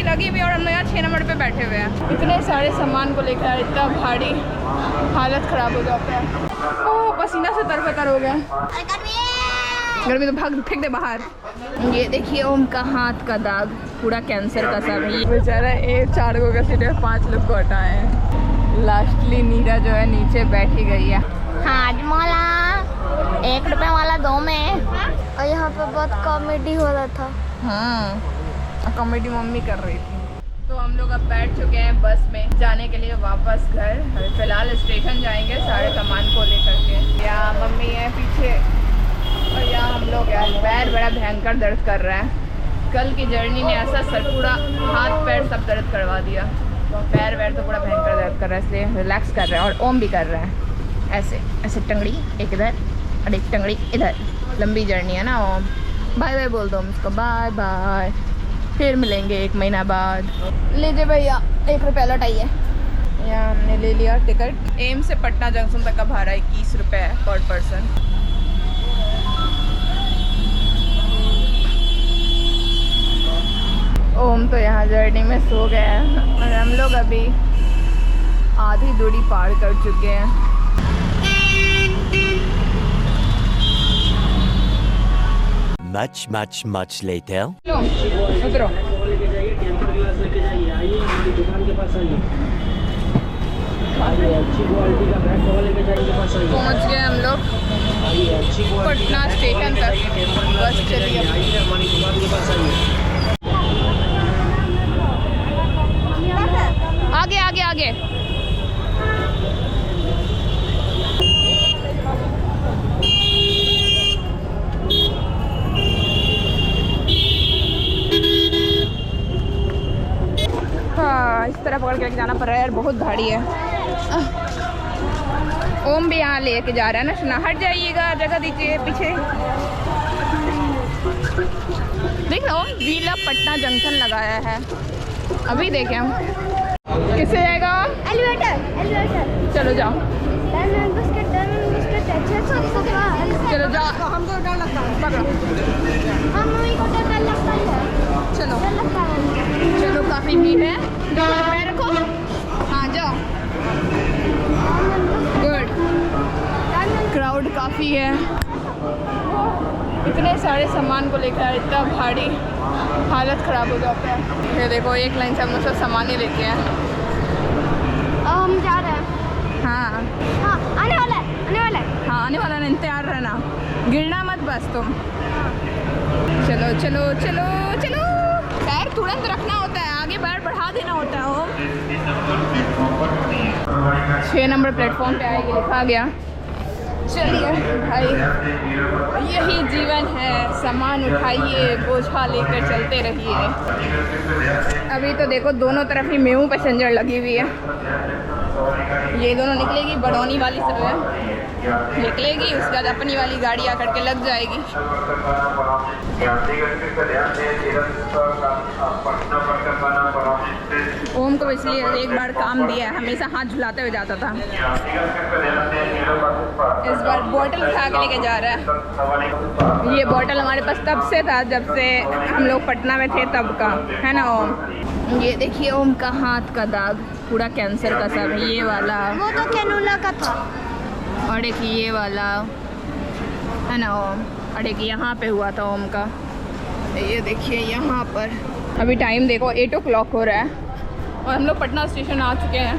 लगी हुई और हम लोग यहाँ 6 नंबर पे बैठे हुए हैं। इतने सारे सामान को लेकर इतना भारी, हालत ख़राब हो जाता है। ओह पसीना से तरबतर हो गया। गर्मी तो भाग फेंक दे बाहर। ये देखिए ओम का हाथ का दाग, पूरा कैंसर का सब है। बेचारा 4 को का सिर्फ 5 लोग को हटाए हैं। लास्टली नीरा जो है नीचे बैठी गई है। हाँ मोला 1 रुपए वाला 2 में। और यहाँ पे बहुत कॉमेडी हो रहा था। हाँ कॉमेडी मम्मी कर रही थी। तो हम लोग अब बैठ चुके हैं बस में जाने के लिए वापस घर। फिलहाल स्टेशन जाएंगे सारे सामान को लेकर के। यहाँ मम्मी है पीछे और यहाँ हम लोग यार पैर बड़ा भयंकर दर्द कर रहा है। कल की जर्नी ने ऐसा सर पूरा हाथ पैर सब दर्द करवा दिया। पैर वैर तो पूरा भयंकर दर्द कर रहा है, इसलिए रिलैक्स कर रहा है। और ओम भी कर रहा है ऐसे ऐसे, टंगड़ी एक इधर और एक टंगड़ी इधर। लंबी जर्नी है ना ओम। बाय बाय बोल दो हम इसको, बाय बाय। फिर मिलेंगे 1 महीना बाद। लीजिए भैया 1 रुपया लौटाइए। यहाँ हमने ले लिया टिकट। एम से पटना जंक्शन तक का भाड़ा 21 रुपये है पर पर्सन। ओम तो यहाँ जर्नी में सो गया है और हम लोग अभी आधी दूरी पार कर चुके हैं। Much later. उतरो। पहुँच गए हम लोग पटना स्टेशन तक। बस चलिए। आगे आगे आगे। हाँ इस तरह पकड़ के जाना पड़ रहा है यार, बहुत भारी है। ओम भी यहाँ लेके जा रहा है ना सुना। हट जाइएगा, जगह दीजिए पीछे। देख लो वीला पटना जंक्शन लगाया है। अभी देखें हम किससे जाएगा। Elevator elevator. चलो जाओ चलो जाओ। हमको डर लगता है। हम मम्मी को डर लगता है। चलो डर लगता है। चलो काफ़ी भीड़ है। पैर रखो। हाँ जाओ। गुड। क्राउड काफ़ी है। इतने सारे सामान को लेकर इतना भारी, हालत ख़राब हो जाता है। ये देखो एक लाइन से हम लोग सब सामान ही लेके हैं। हम जा रहे हैं। हाँ हाँ आने वाला है, आने वाला है। हाँ आने वाला है, तैयार रहना, गिरना मत बस तुम। चलो चलो चलो चलो। पैर तुरंत रखना होता है, आगे पैर बढ़ा देना होता है। वो 6 नंबर प्लेटफॉर्म पे आएगी, लिखा गया। चलिए भाई यही जीवन है, सामान उठाइए, बोझा लेकर चलते रहिए। अभी तो देखो दोनों तरफ ही मेमू पैसेंजर लगी हुई है। ये दोनों निकलेगी, बड़ौनी वाली सब है निकलेगी, उसके बाद अपनी वाली गाड़ी आकर के लग जाएगी। ओम को इसलिए एक बार काम दिया है, हमेशा हाथ झुलाते हुए जाता था। इस बार बोतल उठा के लेके जा रहा है। ये बोतल हमारे पास तब से था जब से हम लोग पटना में थे तब का है ना ओम। ये देखिए ओम का हाथ का दाग, पूरा कैंसर का सब है। ये वाला वो तो कैनोला का था। और एक ये वाला है ना ओम, और एक यहाँ पे हुआ था ओम का। ये देखिए यहाँ पर अभी टाइम देखो 8 o'clock हो रहा है और हम लोग पटना स्टेशन आ चुके हैं।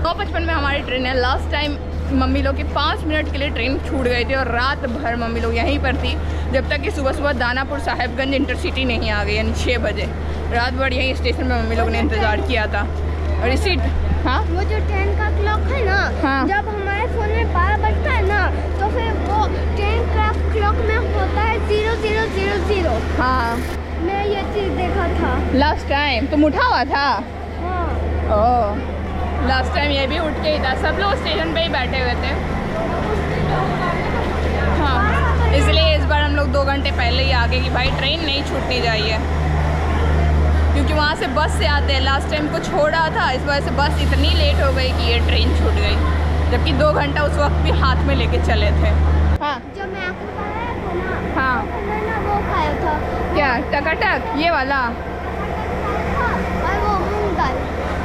9:55 में हमारी ट्रेन है। लास्ट टाइम मम्मी लोग की 5 मिनट के लिए ट्रेन छूट गई थी और रात भर मम्मी लोग यहीं पर थी जब तक कि सुबह सुबह दानापुर साहिबगंज इंटरसिटी नहीं आ गई, यानी 6 बजे। रात भर यहीं स्टेशन में मम्मी लोग ने इंतज़ार किया था। और इसी हाँ वो जो ट्रेन का क्लॉक है ना, हाँ। जब हमारे फ़ोन में 12 बजता है ना, तो फिर वो ट्रेन का क्लॉक में होता है 0000। हाँ मैं ये चीज़ देखा था लास्ट टाइम। तुम उठा हुआ था? हाँ। ओह लास्ट टाइम ये भी उठ के ही था। सब लोग स्टेशन पे ही बैठे हुए थे। हाँ इसलिए इस बार हम लोग 2 घंटे पहले ही आ गए कि भाई ट्रेन नहीं छूटनी चाहिए, क्योंकि वहाँ से बस से आते हैं। लास्ट टाइम को छोड़ा था, इस वजह से बस इतनी लेट हो गई कि ये ट्रेन छूट गई, जबकि 2 घंटा उस वक्त भी हाथ में लेके चले थे। हाँ जब मैं आपको खाया था ना, हाँ मैंने वो खाया था। क्या टकाटक ये वाला?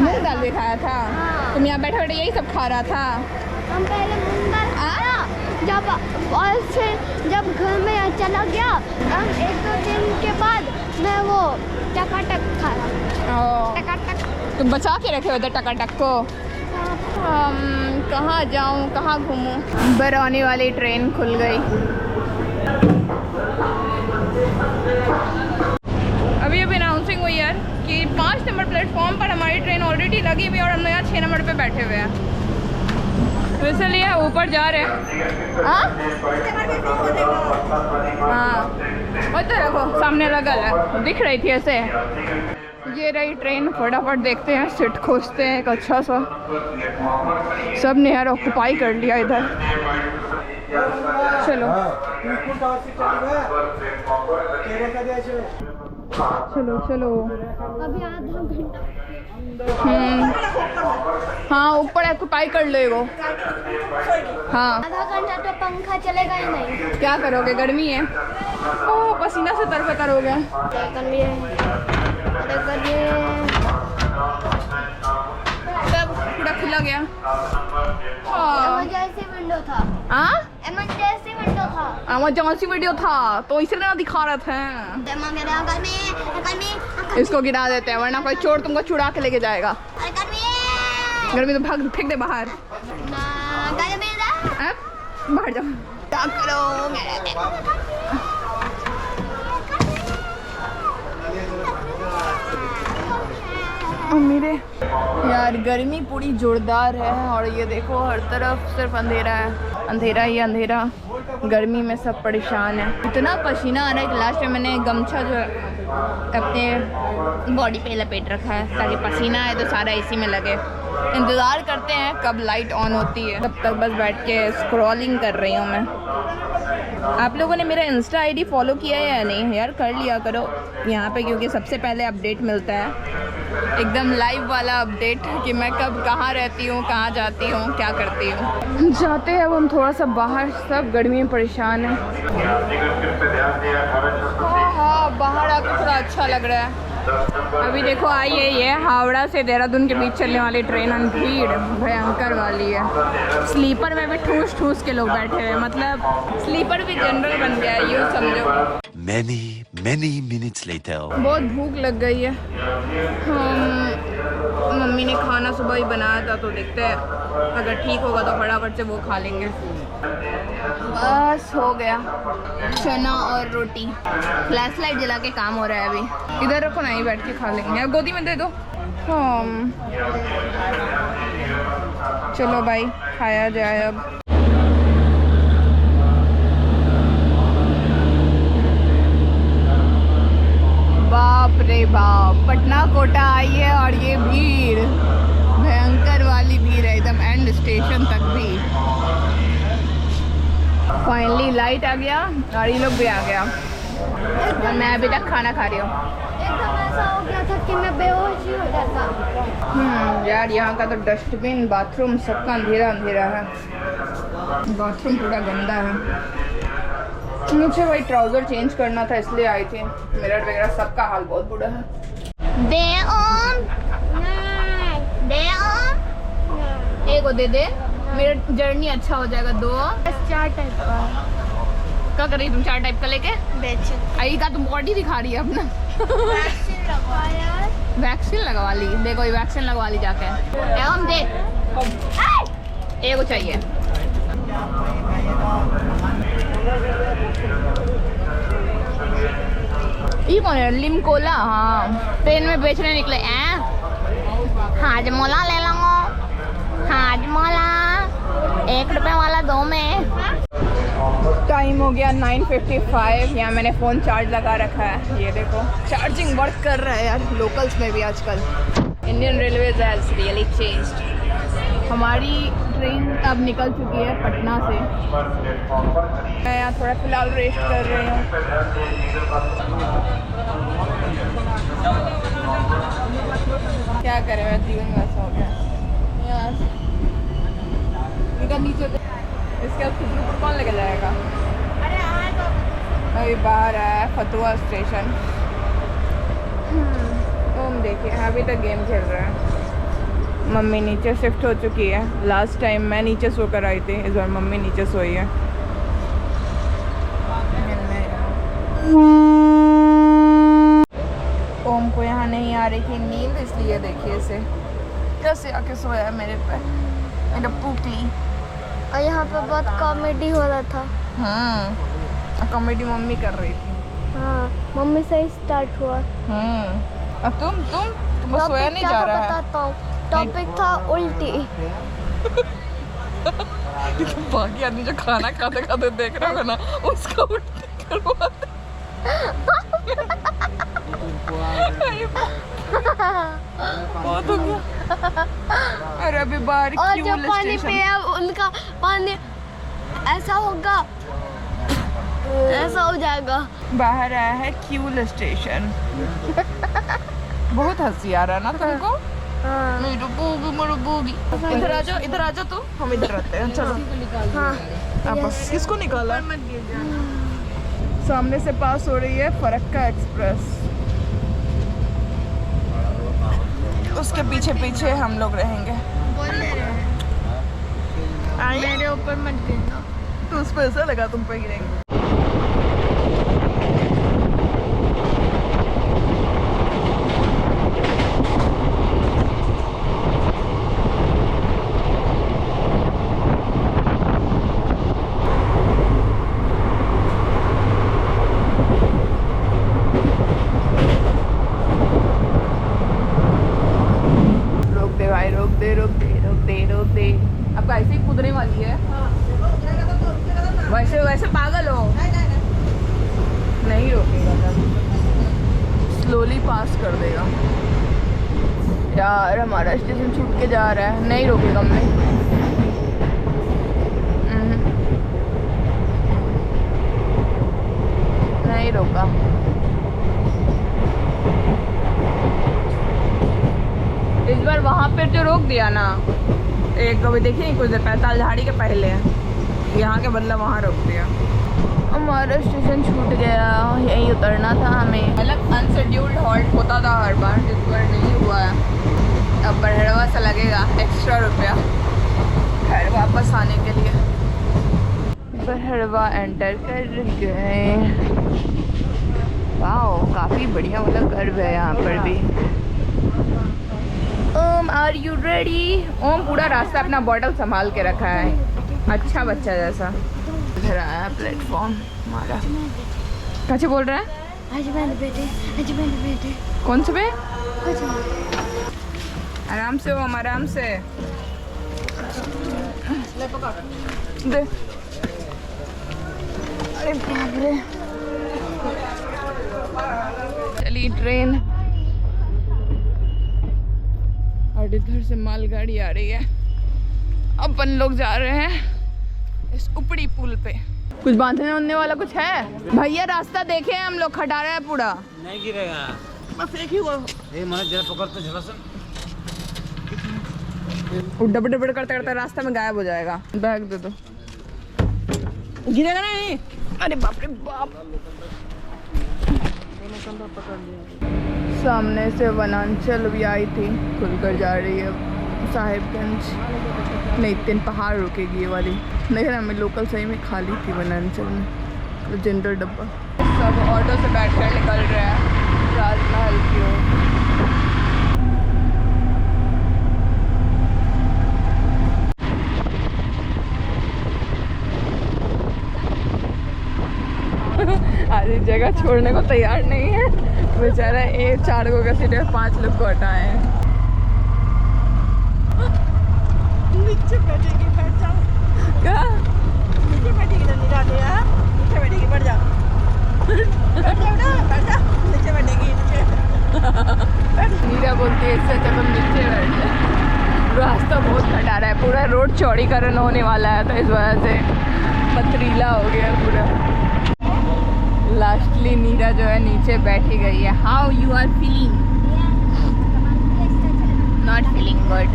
मूंग दाल भी खाया था। हाँ। तुम यहाँ बैठे बैठे यही सब खा रहा था। हम पहले मूंग दाल खाया, जब और फिर जब घर में चला गया, हम 1-2 दिन के बाद मैं वो टकाटक खाया। टकाटक तुम बचा के रखे हुए थे टकाटक को। कहाँ जाऊँ, कहाँ घूमूँ। बरौनी वाली ट्रेन खुल गई। अभी अनाउंसिंग हुई है कि 5 नंबर प्लेटफॉर्म पर हमारी ट्रेन ऑलरेडी लगी हुई है और हम लोग यहाँ 6 नंबर पे बैठे हुए हैं। तो इसलिए ऊपर जा रहे हैं। हाँ वो तो रखो, सामने लगा है, दिख रही थी ऐसे। ये रही ट्रेन, फटाफट देखते हैं, सीट खोजते हैं एक अच्छा सा। सब ने यार ऑक्यूपाई कर लिया इधर। चलो चलो चलो। अभी आधा घंटा। हाँ ऊपर ऑक्यूपाई कर लो वो। हाँ आधा घंटा तो पंखा चलेगा ही नहीं। क्या करोगे, गर्मी है। ओह पसीना से तरबतर हो गया। सब पूरा खुला गया। इमरजेंसी विंडो था। हाँ इमरजेंसी विंडो था। इमरजेंसी वीडियो था तो इसलिए ना दिखा रहे थे। इसको गिरा देते हैं वरना कोई चोर तुमको चुरा के लेके जाएगा। गर्मी तो भाग, फेंक दे बाहर। बाहर जाओ। क्या करोगे? मेरे यार गर्मी पूरी जोरदार है और ये देखो हर तरफ सिर्फ अंधेरा है, अंधेरा ही अंधेरा। गर्मी में सब परेशान है, इतना पसीना आ रहा है कि लास्ट में मैंने गमछा जो अपने बॉडी पे लपेट रखा है ताकि पसीना आए तो सारा इसी में लगे। इंतज़ार करते हैं कब लाइट ऑन होती है, तब तक बस बैठ के स्क्रॉलिंग कर रही हूँ मैं। आप लोगों ने मेरा इंस्टा आईडी फॉलो किया है या नहीं यार, कर लिया करो यहाँ पे, क्योंकि सबसे पहले अपडेट मिलता है एकदम लाइव वाला अपडेट कि मैं कब कहाँ रहती हूँ, कहाँ जाती हूँ, क्या करती हूँ। जाते हैं अब हम थोड़ा सा बाहर, सब गर्मी में परेशान है। हाँ बाहर आकर थोड़ा अच्छा लग रहा है। अभी देखो आई है ये हावड़ा से देहरादून के बीच चलने वाली ट्रेन, भीड़ भयंकर वाली है। स्लीपर में भी ठूस ठूस के लोग बैठे हुए, मतलब स्लीपर भी जनरल बन गया है, यूँ समझो। Many minutes later. बहुत भूख लग गई है। मम्मी ने खाना सुबह ही बनाया था तो देखते हैं अगर ठीक होगा तो फटाफट से वो खा लेंगे। बस हो गया, चना और रोटी। फ्लैश लाइट जला के काम हो रहा है अभी। इधर रखो ना, ही बैठ के खा लेंगे। अब गोदी में दे दो। चलो भाई खाया जाए अब। बाप रे बाप, पटना कोटा आई है और ये भीड़ भयंकर वाली भीड़ है एकदम एंड स्टेशन तक भी। फाइनली लाइट आ गया और ये लोग भी आ गया और मैं अभी तक खाना खा रही हूँ। एकदम ऐसा हो गया था कि मैं बेहोश ही हो जाता। यार यहाँ का तो डस्टबिन, बाथरूम सबका अंधेरा अंधेरा है। बाथरूम पूरा गंदा है। मुझे वही ट्राउजर चेंज करना था इसलिए आई थी। मिरर वगैरह सबका हाल बहुत बुरा है। एक को दे दे, मेरा जर्नी अच्छा हो जाएगा। 2 4 टाइप का क्या कर रही तुम? 4 टाइप का लेके बेच। आई का तुम बॉडी दिखा रही है अपना। वैक्सीन लगवाया। वैक्सीन लगवा ली, देखो ये वैक्सीन लगवा ली जाके। एवं दे, एक को चाहिए। ये कौन है? लिमकोला। हाँ ट्रेन में बेचने निकले हैं। हाजमोला ले लो, हाजमोला 1 रुपए वाला 2 में। टाइम हो गया 9:55। यहाँ मैंने फ़ोन चार्ज लगा रखा है, ये देखो चार्जिंग वर्क कर रहा है यार। लोकल्स में भी आजकल Indian railways has really changed. हमारी ट्रेन अब निकल चुकी है पटना से। मैं यहाँ थोड़ा फ़िलहाल रेस्ट कर रही हूँ। क्या करें, मैं जीवन वैसा हो गया यार। इधर नीचे इसके अब खुद कौन लेके जाएगा? अभी बाहर आया फतुहा स्टेशन। तुम देखिए अभी तक गेम खेल रहे हैं। मम्मी नीचे शिफ्ट हो चुकी है। लास्ट टाइम मैं नीचे सोकर आई थी, इस बार मम्मी नीचे सोई है। ओम को यहाँ नहीं आ रही थी नींद, इसलिए देखिए इसे कैसे आके सोया है मेरे पे, मेरा पुकली। और यहाँ पे बहुत कॉमेडी हो रहा था। कॉमेडी मम्मी कर रही थी। हाँ, मम्मी से ही स्टार्ट हुआ। अब तुम सोया नहीं जा रहा है। बताता हूँ, टॉपिक था उल्टी। बाकी आदमी जो खाना खाते खाते देख रहा होगा ना, उसका उल्टी करवा दे। बहुत हो गया। अरे अभी बाहर और जो पानी पिया उनका पानी ऐसा होगा, ऐसा हो जाएगा। बाहर आया है क्यूल स्टेशन। बहुत हंसी आ रहा है ना तुमको? मेरी बोगी। इधर आ जाओ तू, हम इधर रहते हैं। चलो हाँ, बस किसको निकाला? सामने से पास हो रही है फरक्का एक्सप्रेस, उसके पीछे पीछे हम लोग रहेंगे। मेरे ऊपर मत गिरना। तो उस पर ऐसा लगा तुम पे गिरेंगे। रोक दे। अब ऐसे ही कूदने वाली है। वैसे पागल हो। नहीं रोकेगा, स्लोली पास कर देगा। यार हमारा स्टेशन छूट के जा रहा है, नहीं रोकेगा। मैं नहीं रोका। इस बार वहाँ पे जो रोक दिया ना, एक कभी देखिए कुछ देर पहले तालझाड़ी के पहले यहाँ के बदला वहाँ रोक दिया। हमारा स्टेशन छूट गया, यहीं उतरना था हमें। मतलब अनशेड्यूल्ड हॉल्ट होता था हर बार, इस बार नहीं हुआ है। अब बरहड़वा सा लगेगा एक्स्ट्रा रुपया घर वापस आने के लिए। बरहड़वा एंटर कर गए। वाओ, काफ़ी बढ़िया मतलब कर्व है यहाँ पर भी। ओम आर यू रेडी? ओम पूरा रास्ता अपना बॉटल संभाल के रखा है, अच्छा बच्चा जैसा। इधर आया प्लेटफॉर्म हमारा। कैसे बोल रहा है? हजबैंड बेटे। कौन से पे? कुछ आराम से ओम, आराम से दे। अरे बाप रे, चली ट्रेन। और इधर से मालगाड़ी आ रही है। अपन लोग जा रहे हैं इस उपड़ी पुल पे। कुछ बांधने उड़ने वाला कुछ है? भैया रास्ता देखे हम लोग, खटारा है पूरा। नहीं गिरेगा, बस एक ही हुआ। ये मन जरा पकड़ तो झला सन। डबड़ डबड़ करते करते रास्ते में गायब हो जाएगा। बैग दे दो, गिरेगा नहीं। अरे बाप रे बाप। सामने से वनांचल भी आई थी, खुलकर जा रही है साहिबगंज। नहीं, 3 पहाड़ रुकेगी ये वाली। लेकिन हमें लोकल सही में खाली थी वनांचल में, तो जनरल डब्बा। सब ऑटो से बैठकर निकल रहे हैं राजमहल की ओर। आज इस जगह छोड़ने को तैयार नहीं है बेचारा। 4 लोगों का सीट है, 5 लोग को हटाए हैं। नीचे बैठेगी, बैठ जाओ। क्या नीचे बैठेगी? नहीं जाने यार, नीचे बैठेगी, बैठ जाओ। बैठ जा, नीचे बैठेगी। नीरा बोलती है इससे अच्छा तुम नीचे बैठ जाओ। रास्ता बहुत खटारा है, पूरा रोड चौड़ीकरण होने वाला है, तो इस वजह से पथरीला हो गया पूरा। लास्टली नीरा जो है नीचे बैठी गई है। How you are feeling? Not feeling good.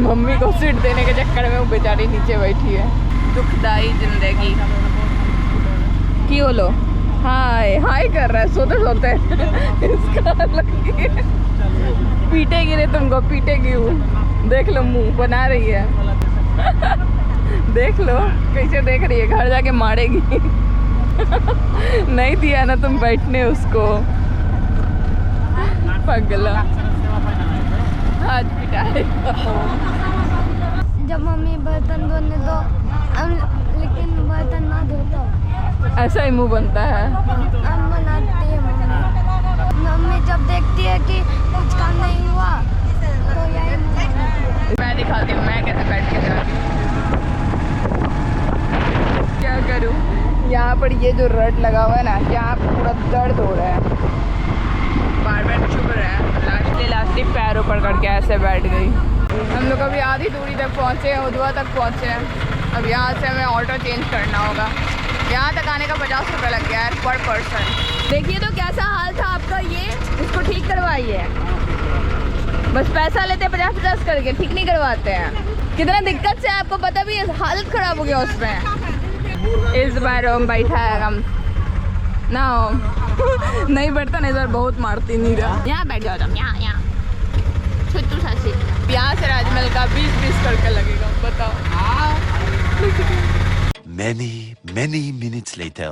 Mummy को सीट देने के चक्कर में वो बेचारी नीचे बैठी है। दुखदाई जिंदगी की बोलो। हाय हाय कर रहा है सोते सोते। इसका अलग ही है। पीटेगी रे तुमको, पीटेगी वो। देख लो मुंह बना रही है। देख लो कैसे देख रही है, घर जाके मारेगी। नहीं दिया ना तुम बैठने उसको, पगला हाथ पिटाए। जब मम्मी बर्तन धोने दो लेकिन बर्तन ना धोता, ऐसा ही मुंह बनता है। हम बनाती है मम्मी। मम्मी जब देखती है कि कुछ काम नहीं हुआ तो यही मुंह बनाती है। मैं दिखाती हूँ मैं कैसे बैठ के जाती हूँ। क्या करूँ, यहाँ पर ये जो रट लगा हुआ है ना, यहाँ पूरा दर्द हो रहा है, बार बार चुभ रहा है। लास्टिक पैर ऊपर करके ऐसे बैठ गई। हम लोग अभी आधी दूरी तक पहुँचे हैं, उधवा तक पहुँचे हैं। अब यहाँ से हमें ऑटो चेंज करना होगा। यहाँ तक आने का 50 रुपये लग गया है पर पर्सन। देखिए तो कैसा हाल था आपका, ये इसको ठीक करवाइए। बस पैसा लेते हैं 50-50 करके, ठीक नहीं करवाते हैं। कितना दिक्कत से आपको पता भी है, हालत ख़राब हो गया उसमें। इस बार हम बैठा है हम ना नहीं बैठता, नहीं बार बहुत मारती नहीं रहा। यहाँ बैठ जाओ तुम, यहाँ छोटू सा सीट। यहाँ से राजमहल का 20-20 करके लगेगा, बताओ। Many minutes later.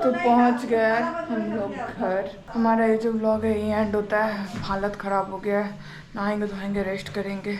तो पहुँच गए हम लोग घर। हमारा ये जो व्लॉग है ये एंड होता है। हालत ख़राब हो गया है, नहाएंगे धोएंगे रेस्ट करेंगे।